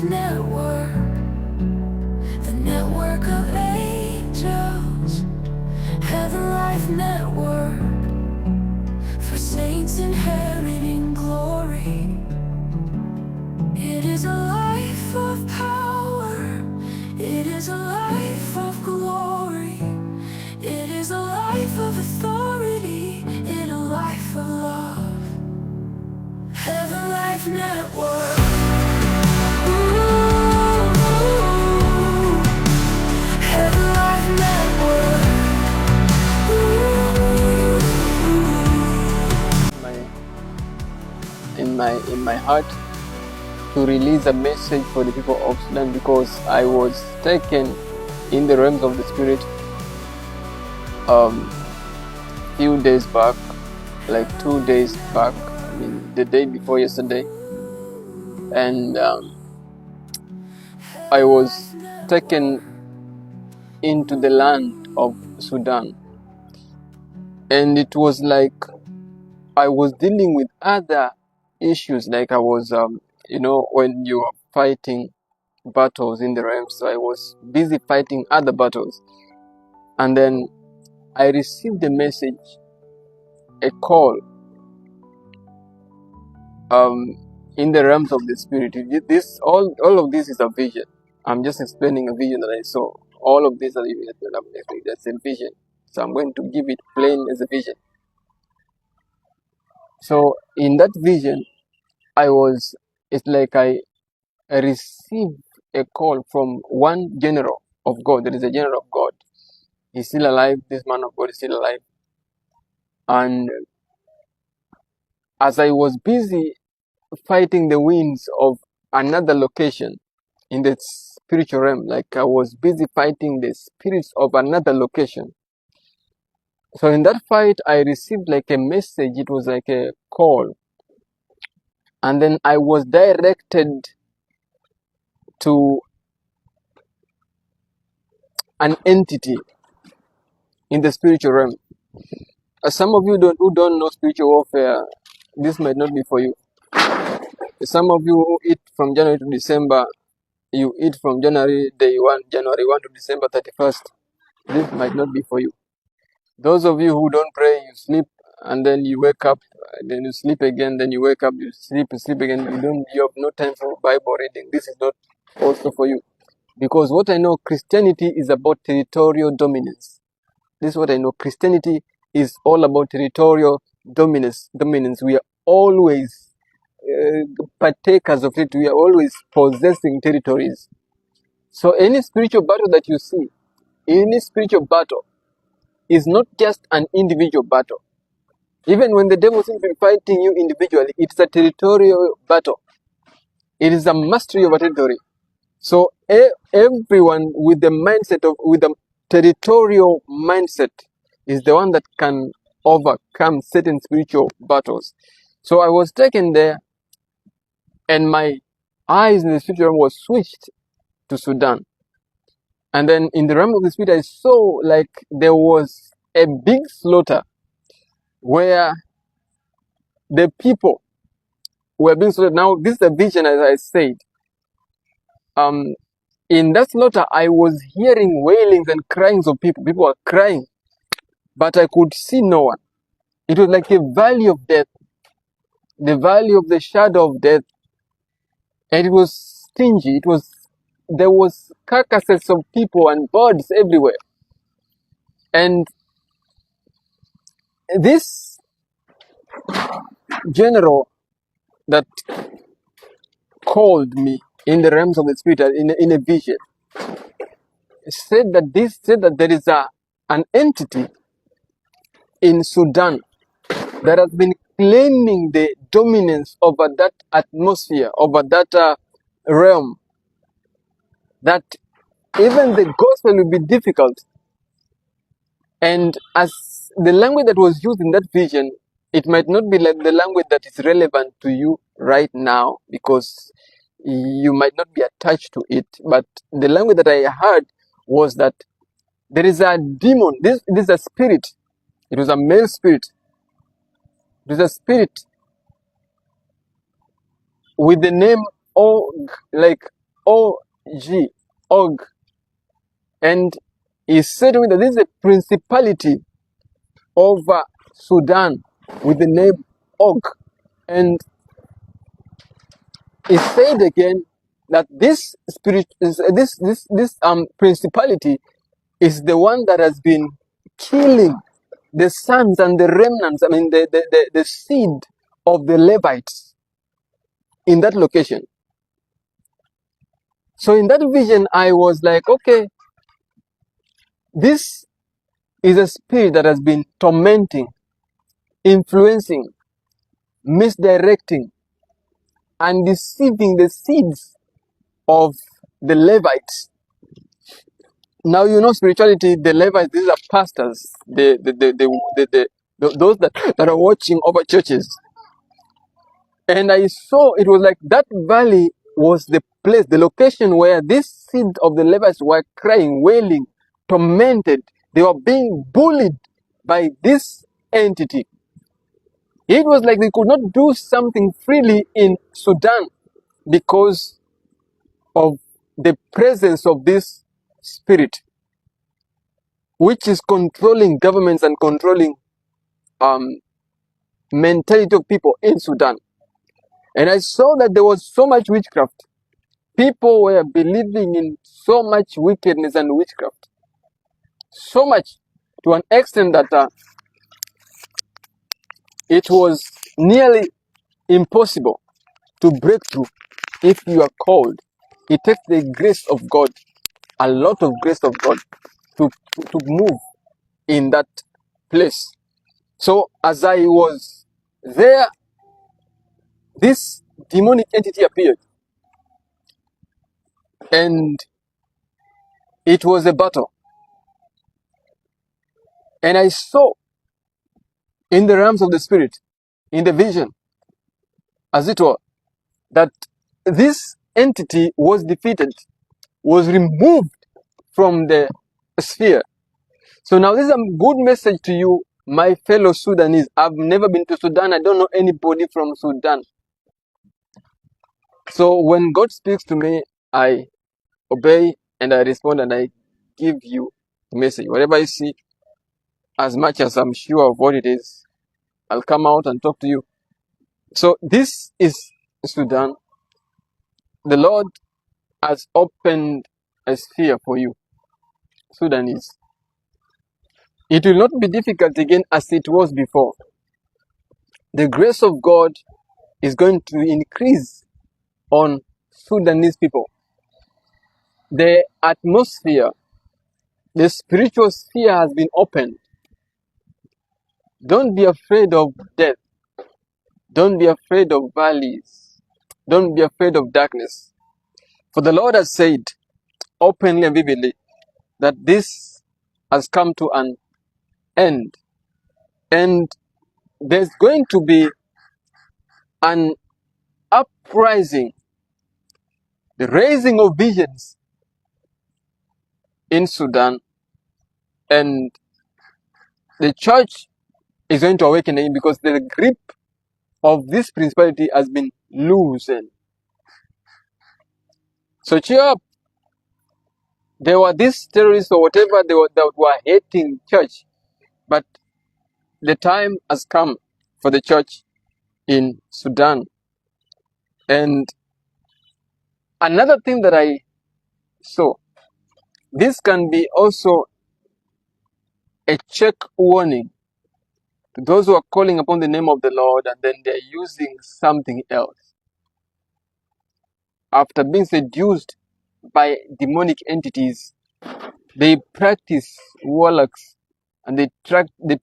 Network, the network of angels. Heaven Life Network, for saints inheriting glory. It is a life of power, it is a life of glory, it is a life of authority, in a life of love. Heaven Life Network. Heaven Life Network. In my heart to release a message for the people of Sudan, because I was taken in the realms of the spirit few days back, like 2 days back, I mean the day before yesterday, and I was taken into the land of Sudan, and it was like I was dealing with other issues, like I was when you are fighting battles in the realms, so I was busy fighting other battles, and then I received a message, a call in the realms of the spirit. This all of this is a vision. I'm just explaining a vision that I saw. All of this that's a vision, so I'm going to give it plain as a vision. So in that vision, it's like I received a call from one general of God. There is a general of God. He's still alive. This man of God is still alive. And as I was busy fighting the winds of another location in the spiritual realm, like I was busy fighting the spirits of another location. So in that fight, I received like a message. It was like a call. And then I was directed to an entity in the spiritual realm. Some of you who don't know spiritual warfare, this might not be for you. Some of you who eat from January to December, you eat from January 1 to December 31st. This might not be for you. Those of you who don't pray, you sleep and then you wake up, then you sleep again, then you wake up, you sleep again. You have no time for Bible reading. This is not also for you. Because what I know, Christianity is about territorial dominance. This is what I know. Christianity is all about territorial dominance. We are always partakers of it. We are always possessing territories. So any spiritual battle that you see, any spiritual battle is not just an individual battle. Even when the devil seems to be fighting you individually, it's a territorial battle. It is a mastery of a territory. So everyone with the territorial mindset is the one that can overcome certain spiritual battles. So I was taken there, and my eyes in the spiritual realm was switched to Sudan. And then in the realm of the spirit, I saw like there was a big slaughter where the people were being slaughtered. Now, this is a vision, as I said. In that slaughter, I was hearing wailings and cryings of people. People were crying, but I could see no one. It was like a valley of death, the valley of the shadow of death, and it was stingy. There was carcasses of people and birds everywhere. And this general that called me in the realms of the spirit in a vision said that there is an entity in Sudan that has been claiming the dominance over that atmosphere, over that realm, that even the gospel will be difficult. And as the language that was used in that vision, it might not be like the language that is relevant to you right now, because you might not be attached to it. But the language that I heard was that there is a demon. This is a spirit. It was a male spirit. It was a spirit with the name Og, like O-G, Og. And he said to me that this is a principality over Sudan with the name Og. And he said again that this principality is the one that has been killing the sons and the remnants, I mean the seed of the Levites in that location. So in that vision, I was like, okay, this is a spirit that has been tormenting, influencing, misdirecting, and deceiving the seeds of the Levites. Now you know spirituality, the Levites, these are pastors, those that are watching over churches. And I saw it was like that valley was the place, the location where this seed of the Levites were crying, wailing, tormented. They were being bullied by this entity. It was like they could not do something freely in Sudan because of the presence of this spirit, which is controlling governments and controlling mentality of people in Sudan. And I saw that there was so much witchcraft. People were believing in so much wickedness and witchcraft. So much to an extent that it was nearly impossible to break through if you are called. It takes the grace of God, a lot of grace of God, to move in that place. So as I was there, this demonic entity appeared. And it was a battle. And I saw in the realms of the spirit, in the vision, as it were, that this entity was defeated, was removed from the sphere. So now this is a good message to you, my fellow Sudanese. I've never been to Sudan. I don't know anybody from Sudan. So when God speaks to me, I obey and I respond and I give you the message. Whatever I see, as much as I'm sure of what it is, I'll come out and talk to you. So this is Sudan. The Lord has opened a sphere for you, Sudanese. It will not be difficult again as it was before. The grace of God is going to increase on Sudanese people. The atmosphere, the spiritual sphere has been opened. Don't be afraid of death. Don't be afraid of valleys. Don't be afraid of darkness. For the Lord has said openly and vividly that this has come to an end. And there's going to be an uprising, the raising of visions in Sudan, and the church is going to awaken again because the grip of this principality has been loosened. So cheer up. There were these terrorists or whatever that were hating church, but the time has come for the church in Sudan. And another thing that I saw, this can be also a check warning to those who are calling upon the name of the Lord and then they're using something else. After being seduced by demonic entities, they practice warlocks and they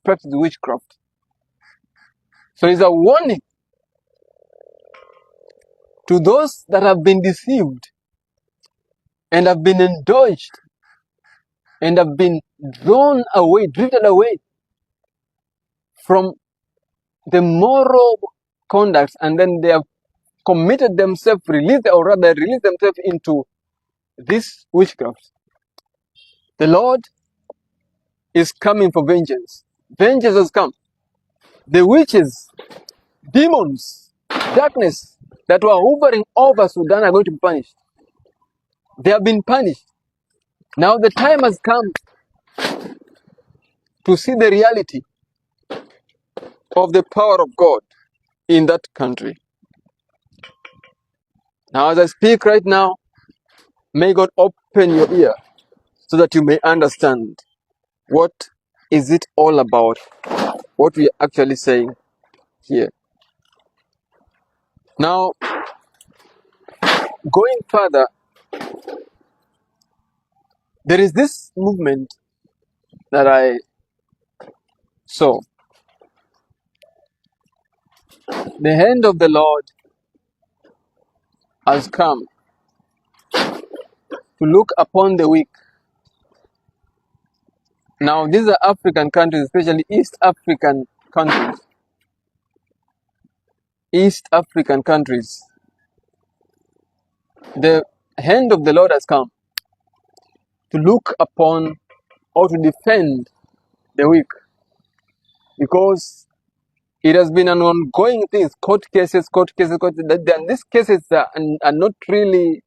practice witchcraft. So it's a warning to those that have been deceived and have been indulged and have been drawn away, drifted away from the moral conduct, and then they have committed themselves, released themselves into this witchcraft. The Lord is coming for vengeance. Vengeance has come. The witches, demons, darkness that were hovering over Sudan are going to be punished. They have been punished. Now the time has come to see the reality of the power of God in that country. Now, as I speak right now, may God open your ear so that you may understand what is it all about, what we are actually saying here. Now, going further, there is this movement that I saw. The hand of the Lord has come to look upon the weak. Now, these are African countries, especially East African countries. East African countries. The hand of the Lord has come to look upon or to defend the weak, because it has been an ongoing thing. Court cases, and these cases are not really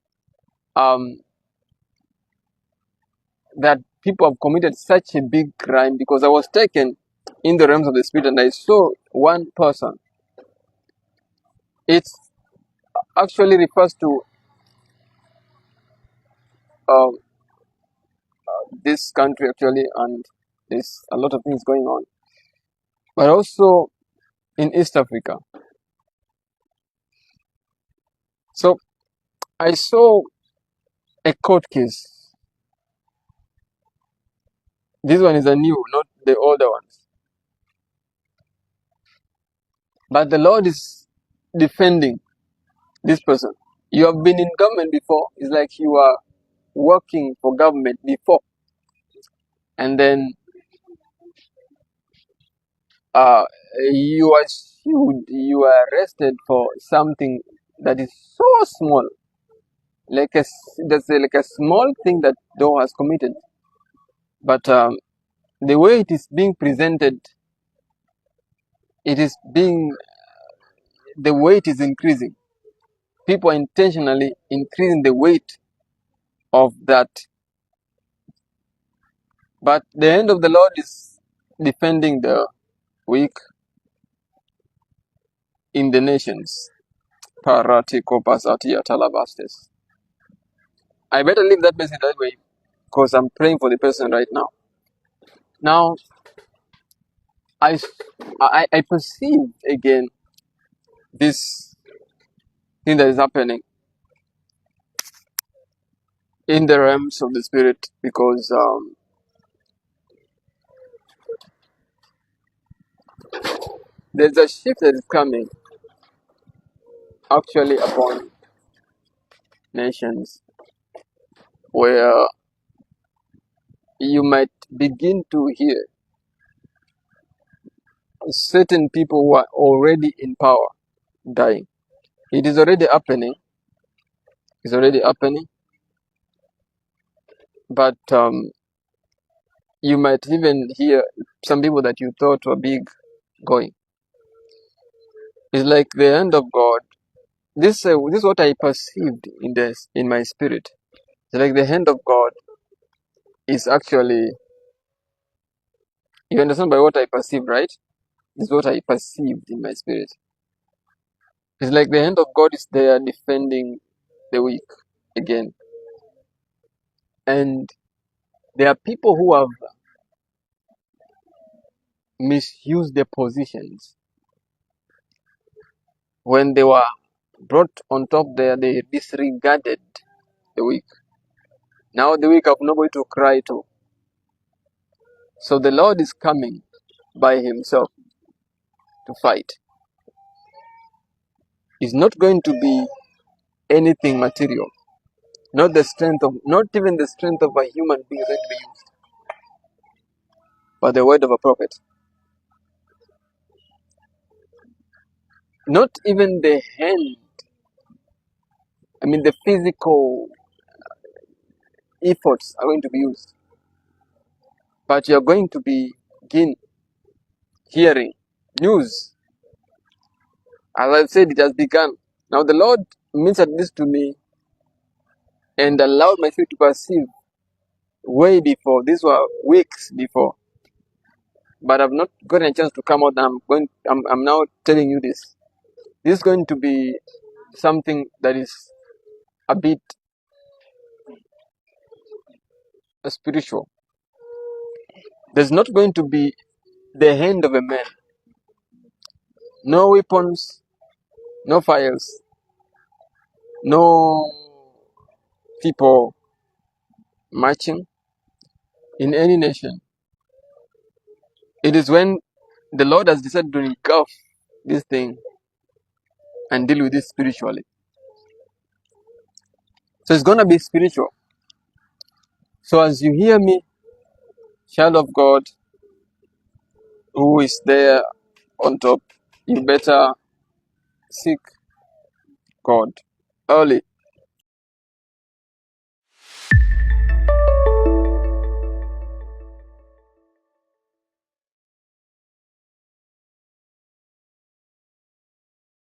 that people have committed such a big crime, because I was taken in the realms of the spirit and I saw one person. It actually refers to um, this country actually, and there's a lot of things going on, but also in East Africa. So I saw a court case. This one is a new, not the older ones. But the Lord is defending this person. You have been in government before. It's like you are working for government before, and then uh, you are sued, you are arrested for something that is so small, like like a small thing that Doe has committed. But the way it is being presented, it is being, the weight is increasing. People are intentionally increasing the weight of that. But the hand of the Lord is defending the weak in the nations. Paratiko Basatia Talabastes. I better leave that message that way, because I'm praying for the person right now. Now, I perceive again this thing that is happening in the realms of the spirit, because there's a shift that is coming actually upon nations, where you might begin to hear certain people who are already in power dying. It is already happening. It's already happening. But you might even hear some people that you thought were big going. It's like the hand of God. This is what I perceived in my spirit. It's like the hand of God is actually. You understand by what I perceived, right? This is what I perceived in my spirit. It's like the hand of God is there defending the weak again. And there are people who have misused their positions. When they were brought on top there, they disregarded the weak. Now the weak have nobody to cry to. So the Lord is coming by himself to fight. It's not going to be anything material. Not even the strength of a human being is going to be used, but the word of a prophet. Not even the hand, the physical efforts are going to be used, but you're going to begin hearing news. As I said, it has begun. Now the Lord ministered this to me and allowed my spirit to perceive way before. These were weeks before, but I've not gotten a chance to come out. I'm now telling you this. This is going to be something that is a bit spiritual. There's not going to be the hand of a man, no weapons, no fires, no people marching in any nation. It is when the Lord has decided to engulf this thing and deal with it spiritually. So it's going to be spiritual. So as you hear me, child of God, who is there on top, you better seek God early.